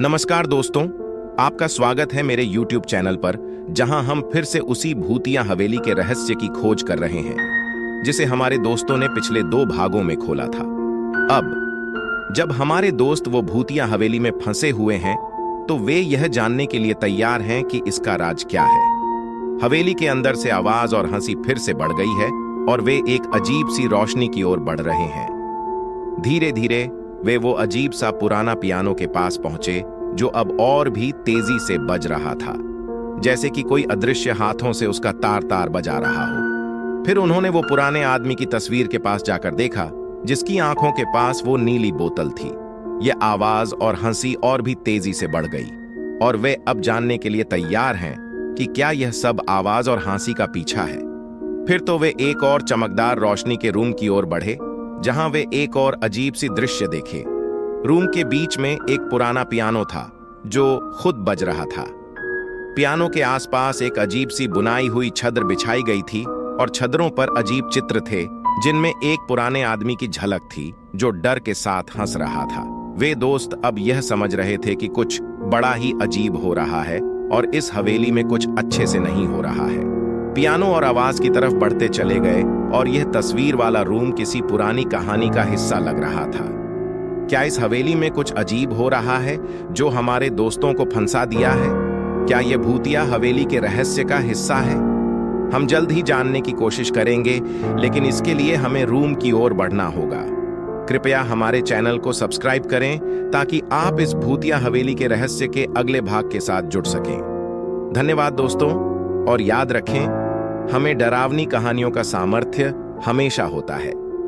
नमस्कार दोस्तों, आपका स्वागत है मेरे YouTube चैनल पर, जहां हम फिर से उसी भूतिया हवेली के रहस्य की खोज कर रहे हैं जिसे हमारे दोस्तों ने पिछले 2 भागों में खोला था। अब जब हमारे दोस्त वो भूतिया हवेली में फंसे हुए हैं तो वे यह जानने के लिए तैयार हैं कि इसका राज क्या है। हवेली के अंदर से आवाज और हंसी फिर से बढ़ गई है और वे एक अजीब सी रोशनी की ओर बढ़ रहे हैं। धीरे धीरे वे वो अजीब सा पुराना पियानो के पास पहुंचे जो अब और भी तेजी से बज रहा था, जैसे कि कोई अदृश्य हाथों से उसका तार तार बजा रहा हो। फिर उन्होंने वो पुराने आदमी की तस्वीर के पास जाकर देखा जिसकी आंखों के पास वो नीली बोतल थी। यह आवाज और हंसी और भी तेजी से बढ़ गई और वे अब जानने के लिए तैयार हैं कि क्या यह सब आवाज और हंसी का पीछा है। फिर तो वे एक और चमकदार रोशनी के रूम की ओर बढ़े जहां वे एक और अजीब सी दृश्य देखे। रूम के बीच में एक पुराना पियानो था जो खुद बज रहा था। पियानो के आसपास एक अजीब सी बुनाई हुई छद्र बिछाई गई थी और छद्रों पर अजीब चित्र थे जिनमें एक पुराने आदमी की झलक थी जो डर के साथ हंस रहा था। वे दोस्त अब यह समझ रहे थे कि कुछ बड़ा ही अजीब हो रहा है और इस हवेली में कुछ अच्छे से नहीं हो रहा है। पियानो और आवाज की तरफ बढ़ते चले गए और यह तस्वीर वाला रूम किसी पुरानी कहानी का हिस्सा लग रहा था। क्या इस हवेली में कुछ अजीब हो रहा है जो हमारे दोस्तों को फंसा दिया है? क्या यह भूतिया हवेली के रहस्य का हिस्सा है? हम जल्द ही जानने की कोशिश करेंगे, लेकिन इसके लिए हमें रूम की ओर बढ़ना होगा। कृपया हमारे चैनल को सब्सक्राइब करें ताकि आप इस भूतिया हवेली के रहस्य के अगले भाग के साथ जुड़ सकें। धन्यवाद दोस्तों, और याद रखें, हमें डरावनी कहानियों का सामर्थ्य हमेशा होता है।